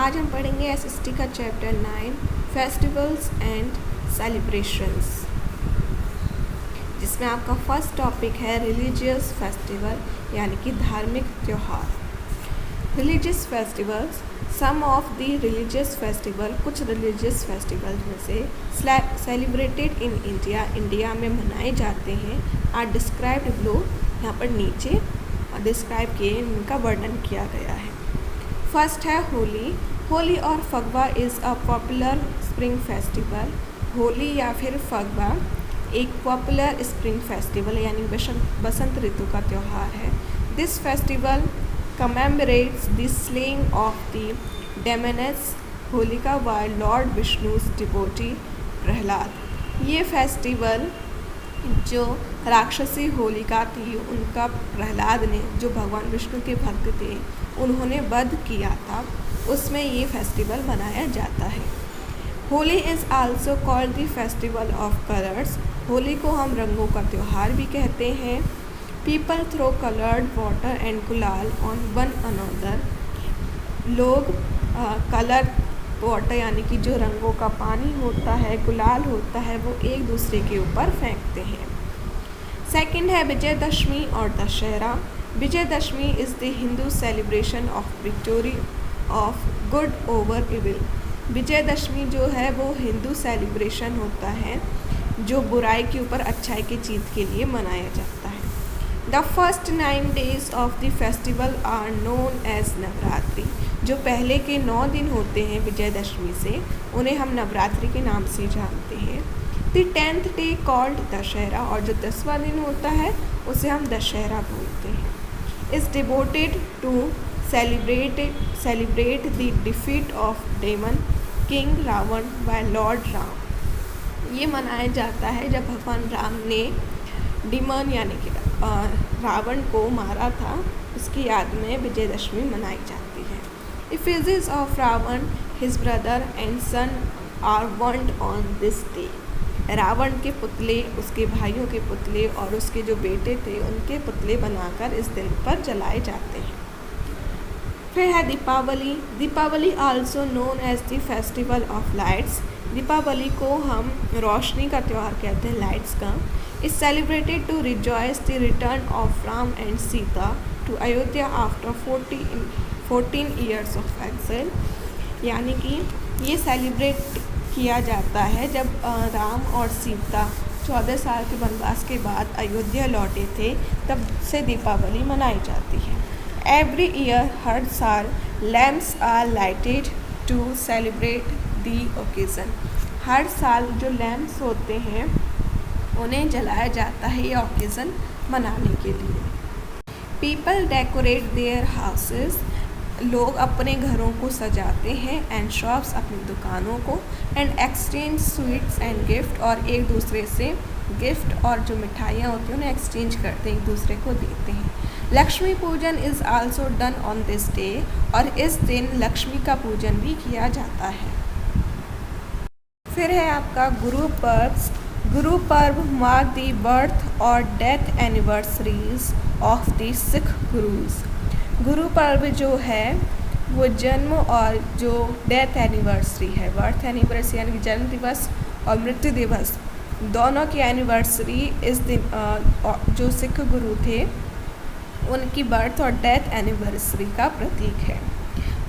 आज हम पढ़ेंगे एसएसटी का चैप्टर 9 फेस्टिवल्स एंड सेलिब्रेशंस, जिसमें आपका फर्स्ट टॉपिक है रिलीजियस फेस्टिवल यानी कि धार्मिक त्यौहार। Religious festivals, some of the religious festival, कुछ रिलीजियस फेस्टिवल्स में से सेलिब्रेटेड इन इंडिया, इंडिया में मनाए जाते हैं, आर डिस्क्राइब्ड बिलो, यहाँ पर नीचे डिस्क्राइब किए, इनका वर्णन किया गया है। फर्स्ट है होली। होली और Phagwa is a popular spring festival. Holi या फिर फगवा एक पॉपुलर स्प्रिंग फेस्टिवल यानी बसंत ऋतु का त्यौहार है। This festival commemorates the slaying of the demons Holika by lord Vishnu's devotee Prahlad. ये फेस्टिवल जो राक्षसी होलिका थी, उनका प्रहलाद ने, जो भगवान विष्णु के भक्त थे, उन्होंने वध किया था, उसमें ये फेस्टिवल मनाया जाता है। Holi is also called the festival of colours. Holi को हम रंगों का त्यौहार भी कहते हैं। People throw coloured water and gulal on one another. लोग कलर वाटर यानी कि जो रंगों का पानी होता है, गुलाल होता है, वो एक दूसरे के ऊपर फेंकते हैं। सेकंड है विजयदशमी और Dussehra. Vijayadashami is the Hindu celebration of victory of good over evil. Vijayadashami जो है वो हिंदू सेलिब्रेशन होता है जो बुराई के ऊपर अच्छाई की जीत के लिए मनाया जाता है। The first 9 days of the festival are known as Navratri. जो पहले के 9 दिन होते हैं विजयदशमी से, उन्हें हम नवरात्रि के नाम से जानते हैं। The 10th day called Dussehra, और जो 10वां दिन होता है उसे हम दशहरा बोलते हैं। Is devoted to celebrate the defeat of demon king Ravan by lord Ram. ये मनाया जाता है जब भगवान राम ने डिमन यानी कि रावण को मारा था, उसकी याद में विजयदशमी मनाई जाती है। Effigies of Ravan, his brother and son are burned on this day। Ravan के पुतले, उसके भाइयों के पुतले और उसके जो बेटे थे, उनके पुतले बनाकर इस दिन पर जलाए जाते हैं। फिर है Deepavali. Deepavali also known as the festival of lights. Deepavali को हम रोशनी का त्यौहार कहते हैं, लाइट्स का। Is celebrated to rejoice the return of Ram and Sita to Ayodhya after 14 years of exile. यानी कि ये सेलिब्रेट किया जाता है जब राम और सीता 14 साल के वनवास के बाद अयोध्या लौटे थे, तब से दीपावली मनाई जाती है। एवरी ईयर, हर साल, lamps are lighted to celebrate the occasion. हर साल जो लैम्प्स होते हैं उन्हें जलाया जाता है ये ओकेज़न मनाने के लिए। People decorate their houses. लोग अपने घरों को सजाते हैं, एंड शॉप्स अपनी दुकानों को, and exchange sweets and gift, और एक दूसरे से गिफ्ट और जो मिठाइयाँ होती हैं उन्हें एक्सचेंज करते हैं, एक दूसरे को देते हैं। लक्ष्मी पूजन is also done on this day, और इस दिन लक्ष्मी का पूजन भी किया जाता है। फिर है आपका गुरु Parv. Guru Parv mark the birth और death anniversaries of the Sikh gurus. Guru Parv जो है वो जन्म और जो डेथ एनिवर्सरी है, बर्थ एनिवर्सरी यानी कि जन्म दिवस और मृत्यु दिवस, दोनों की एनिवर्सरी इस दिन जो सिख गुरु थे उनकी बर्थ और डेथ एनिवर्सरी का प्रतीक है।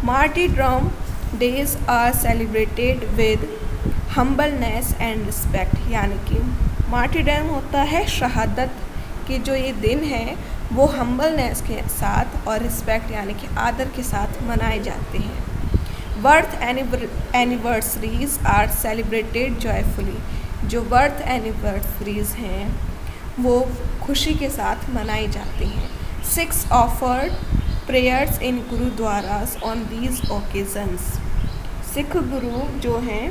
Martyrdom days are celebrated with humbleness and respect. यानी कि मार्टीरडम होता है शहादत के जो ये दिन है वो हम्बलनेस के साथ और रिस्पेक्ट यानी कि आदर के साथ मनाए जाते हैं। Birth anniversaries are celebrated joyfully. जो बर्थ एनिवर्सरीज हैं वो खुशी के साथ मनाई जाती हैं। 6 offered prayers in gurdwaras on these occasions. Sikh गुरु जो हैं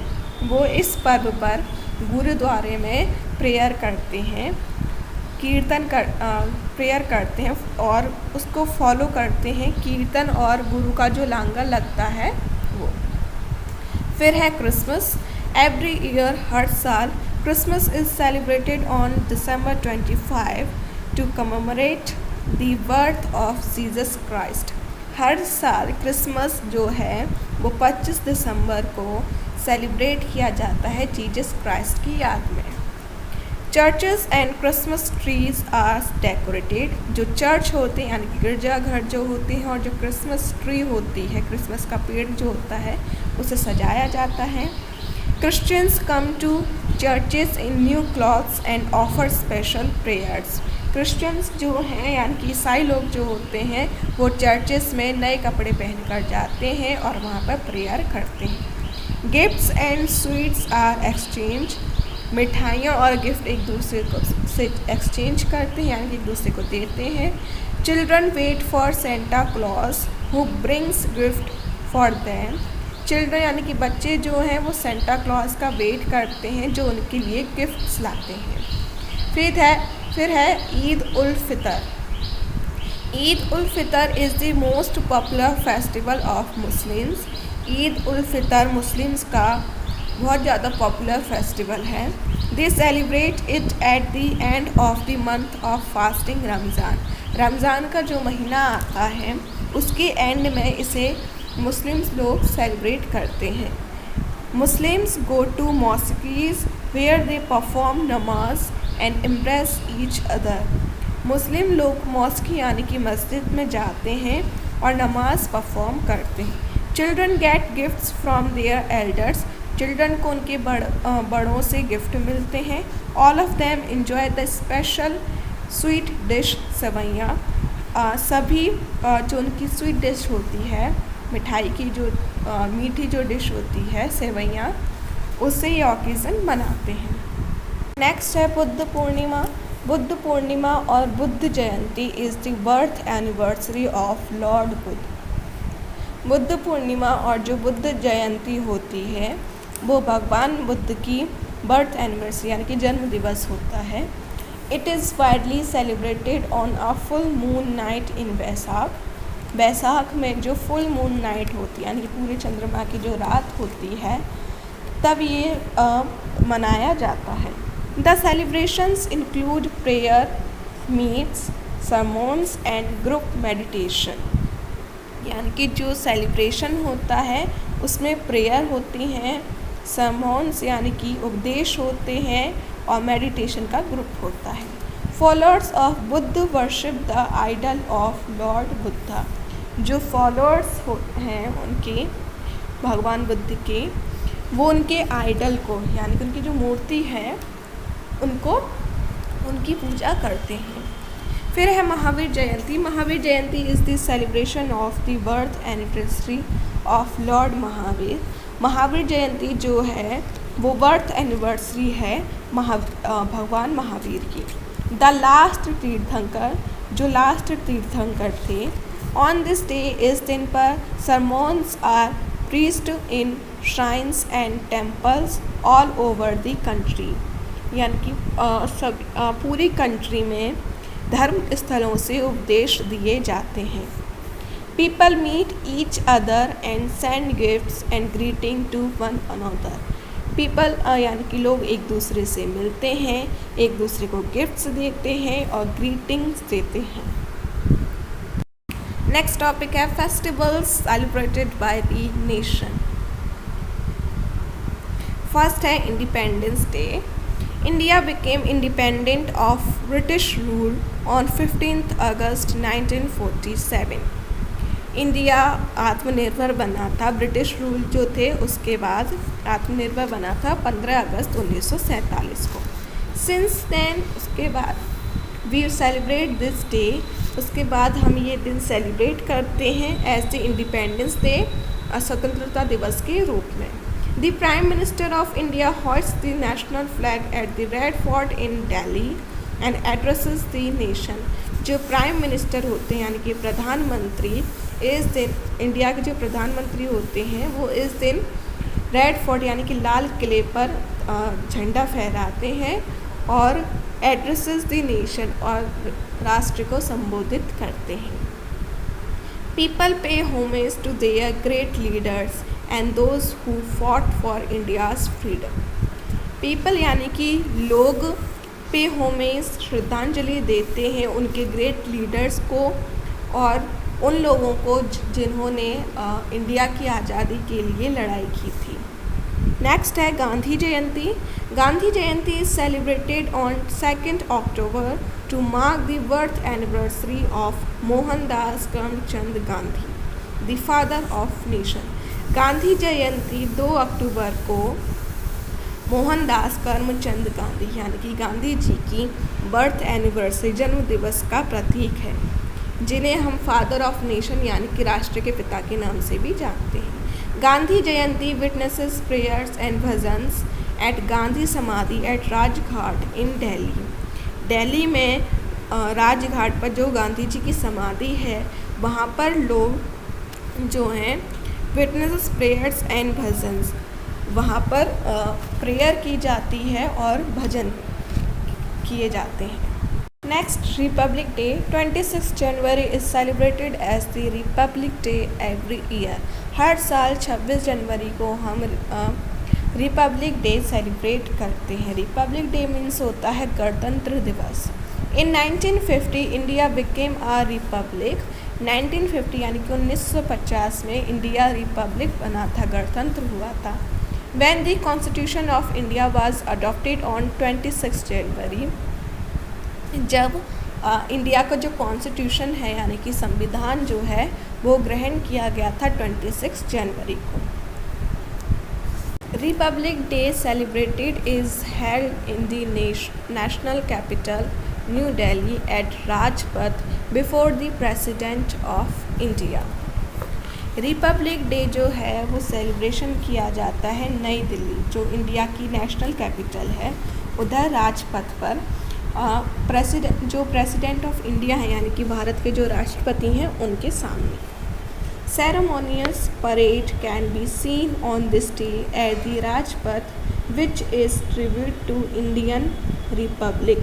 वो इस पर्व पर गुरुद्वारे में प्रेयर करते हैं, प्रेयर करते हैं और उसको फॉलो करते हैं, कीर्तन और गुरु का जो लांगर लगता है वो। फिर है क्रिसमस। एवरी ईयर, हर साल, Christmas is celebrated on December 25 to commemorate the birth of Jesus Christ. हर साल क्रिसमस जो है वो 25 दिसंबर को सेलिब्रेट किया जाता है जीसस क्राइस्ट की याद में। Churches and Christmas trees are decorated. जो चर्च होते हैं यानी कि गिरजाघर जो होते हैं और जो क्रिसमस ट्री होती है, क्रिसमस का पेड़ जो होता है, उसे सजाया जाता है। Christians come to churches in new clothes and offer special prayers. Christians जो हैं यानी कि ईसाई लोग जो होते हैं वो चर्चेस में नए कपड़े पहन कर जाते हैं और वहाँ पर प्रेयर करते हैं। Gifts and sweets are exchange. मिठाइयाँ और गिफ्ट एक दूसरे को से एक्सचेंज करते हैं यानी कि एक दूसरे को देते हैं। Children wait for Santa Claus who brings gift for them. Children यानी कि बच्चे जो हैं वो सेंटा क्लॉज का वेट करते हैं जो उनके लिए गिफ्ट्स लाते हैं। फिर है Eid ul Fitr. Eid ul Fitr is the most popular festival of Muslims. Eid ul Fitr Muslims का बहुत ज़्यादा पॉपुलर फेस्टिवल है। They celebrate it at the end of the month of fasting Ramzan. Ramzan का जो महीना आता है उसके एंड में इसे मुस्लिम्स लोग सेलिब्रेट करते हैं। Muslims go to mosques where they perform namaz and impress each other. Muslim लोग मॉस्क यानी कि मस्जिद में जाते हैं और नमाज परफॉर्म करते हैं। Children get gifts from their elders. Children को उनके बड़ों से गिफ्ट मिलते हैं। All of them enjoy the special sweet dish sevaiyan. सभी जो उनकी स्वीट डिश होती है, मिठाई की जो मीठी जो डिश होती है सेवैयाँ, उससे ये ओकेज़न मनाते हैं। नेक्स्ट है बुद्ध पूर्णिमा। बुद्ध पूर्णिमा और Buddha Jayanti is the birth anniversary of lord Buddha. Buddha Purnima और जो बुद्ध जयंती होती है वो भगवान बुद्ध की बर्थ एनिवर्सरी यानी कि जन्म दिवस होता है। It is widely celebrated on a full moon night in Vaisakh. Vaisakh में जो फुल मून नाइट होती है यानी कि पूरे चंद्रमा की जो रात होती है तब ये मनाया जाता है। The celebrations include prayer, meets, sermons and group meditation. यानी कि जो सेलिब्रेशन होता है उसमें प्रेयर होती हैं, sermons यानी कि उपदेश होते हैं और मेडिटेशन का ग्रुप होता है। Followers of Buddha worship the idol of lord Buddha. जो फॉलोअर्स हैं उनके भगवान बुद्ध के, वो उनके आइडल को यानी कि उनकी जो मूर्ति है उनको उनकी पूजा करते हैं। फिर है Mahavir Jayanti. Mahavir Jayanti is the celebration of the birth anniversary of lord Mahavir. Mahavir Jayanti जो है वो बर्थ एनिवर्सरी है भगवान महावीर की। द लास्ट तीर्थंकर, जो लास्ट तीर्थंकर थे, ऑन दिस डे इस दिन पर sermons are preached in shrines and temples all over the country. यानी कि पूरी कंट्री में धर्म स्थलों से उपदेश दिए जाते हैं। People meet each other and send gifts and greeting to one another. People यानी कि लोग एक दूसरे से मिलते हैं, एक दूसरे को गिफ्ट्स देते हैं और ग्रीटिंग्स देते हैं। नेक्स्ट टॉपिक है festivals celebrated by the nation. First है independence day. India became independent of British rule on 15th August 1947. India आत्मनिर्भर बना था, ब्रिटिश रूल जो थे उसके बाद आत्मनिर्भर बना था 15 अगस्त 1947 को। सिंस देन उसके बाद वी सेलिब्रेट दिस डे, उसके बाद हम ये दिन सेलिब्रेट करते हैं एज द इंडिपेंडेंस डे, स्वतंत्रता दिवस के रूप में। The Prime Minister of India hoists the national flag at the Red Fort in Delhi and addresses the nation. जो प्राइम मिनिस्टर होते हैं यानी कि प्रधानमंत्री, इस दिन इंडिया के जो प्रधानमंत्री होते हैं वो इस दिन रेड फोर्ट यानी कि लाल किले पर झंडा फहराते हैं और एड्रेसेस द नेशन और राष्ट्र को संबोधित करते हैं। People pay homage to their great leaders and those who fought for India's freedom. People यानी कि लोग पे होमेज श्रद्धांजलि देते हैं उनके ग्रेट लीडर्स को और उन लोगों को जिन्होंने इंडिया की आज़ादी के लिए लड़ाई की थी। नेक्स्ट है Gandhi Jayanti. Gandhi Jayanti is celebrated on 2 October to mark the birth anniversary of Mohandas Karamchand Gandhi, the father of nation. Gandhi Jayanti 2 October को मोहनदास करमचंद गांधी यानी कि गांधी जी की बर्थ एनिवर्सरी जन्म दिवस का प्रतीक है, जिन्हें हम फादर ऑफ नेशन यानी कि राष्ट्र के पिता के नाम से भी जानते हैं। Gandhi Jayanti witnesses prayers and bhajans at Gandhi Samadhi at Rajghat in Delhi. Delhi में राजघाट पर जो गांधी जी की समाधि है वहाँ पर लोग जो हैं विटनेसेस प्रेयर्स एंड भजन्स, वहाँ पर प्रेयर की जाती है और भजन किए जाते हैं। Next republic day. 26 January is celebrated as the republic day every year. हर साल 26 जनवरी को हम रिपब्लिक डे सेलिब्रेट करते हैं। रिपब्लिक डे मीन्स होता है गणतंत्र दिवस। इन 1950 इंडिया बिकेम अ रिपब्लिक। 1950 यानी कि 1950 में इंडिया रिपब्लिक बना था, गणतंत्र हुआ था। When the Constitution of India was adopted on 26 जनवरी, जब इंडिया का जो कॉन्स्टिट्यूशन है यानी कि संविधान जो है वो ग्रहण किया गया था 26 जनवरी को। Republic day celebrated is held in the national capital New Delhi at Rajpath before the president of India. Republic day जो है वो सेलिब्रेशन किया जाता है नई दिल्ली, जो इंडिया की नेशनल कैपिटल है, उधर राजपथ पर प्रेसिडेंट ऑफ इंडिया है यानी कि भारत के जो राष्ट्रपति हैं उनके सामने। Ceremonious parade can be seen on this day at the Rajpath which is tribute to Indian republic.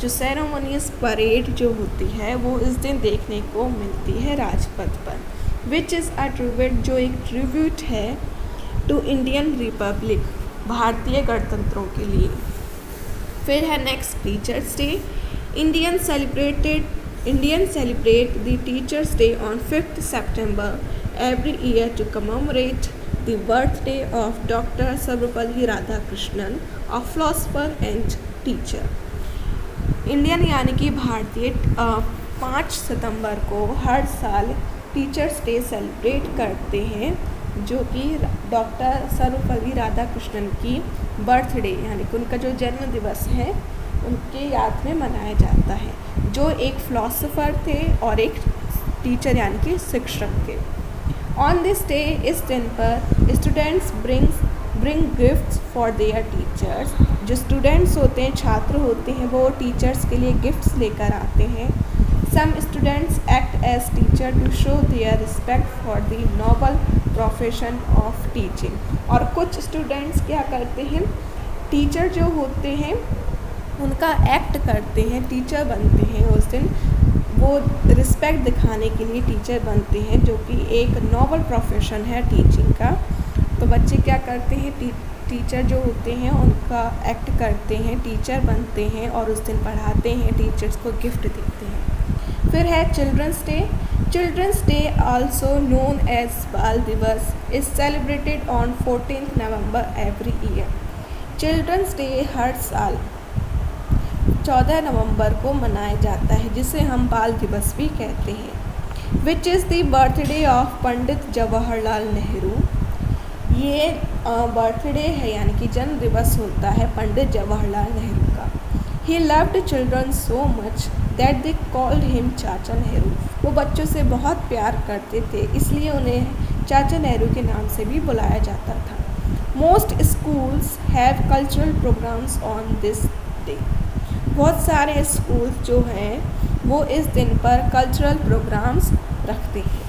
जो सेरेमोनियस परेड जो होती है वो इस दिन देखने को मिलती है राजपथ पर, विच इज़ अ ट्रिब्यूट, जो एक ट्रिब्यूट है टू इंडियन रिपब्लिक, भारतीय गणतंत्रों के लिए। फिर है next teachers day. Indian celebrate the teachers day on 5 September every year to commemorate the birthday of doctor Sarvepalli Radhakrishnan, a philosopher and teacher. Indian यानी कि भारतीय 5 सितंबर को हर साल टीचर्स डे सेलिब्रेट करते हैं, जो कि डॉक्टर सर्वपल्ली राधाकृष्णन की बर्थडे यानी कि उनका जो जन्म दिवस है उनके याद में मनाया जाता है, जो एक फिलोसोफर थे और एक टीचर यानी कि शिक्षक थे। ऑन दिस डे, इस दिन पर students bring gifts for their teachers. जो स्टूडेंट्स होते हैं, छात्र होते हैं, वो टीचर्स के लिए गिफ्ट्स लेकर आते हैं। Some students act as teacher to show their respect for the noble profession of teaching। और कुछ स्टूडेंट्स क्या करते हैं, टीचर जो होते हैं उनका एक्ट करते हैं, टीचर बनते हैं उस दिन, वो रिस्पेक्ट दिखाने के लिए टीचर बनते हैं, जो कि एक नोबल प्रोफेशन है टीचिंग का। तो बच्चे क्या करते हैं, टीचर जो होते हैं उनका एक्ट करते हैं, टीचर बनते हैं और उस दिन पढ़ाते हैं, टीचर्स को गिफ्ट देते हैं। फिर है children's day. Children's day also known as Bal Diwas is celebrated on 14 November every year. Children's day हर साल 14 नवंबर को मनाया जाता है, जिसे हम बाल दिवस भी कहते हैं। Which is the birthday of Pandit Jawaharlal Nehru. ये बर्थडे है यानी कि जन्म दिवस होता है पंडित जवाहरलाल नेहरू का। He loved children so much that they called him चाचा नेहरू। वो बच्चों से बहुत प्यार करते थे, इसलिए उन्हें चाचा नेहरू के नाम से भी बुलाया जाता था। Most schools have cultural programmes on this day. बहुत सारे स्कूल्स जो हैं वो इस दिन पर कल्चरल प्रोग्राम्स रखते हैं।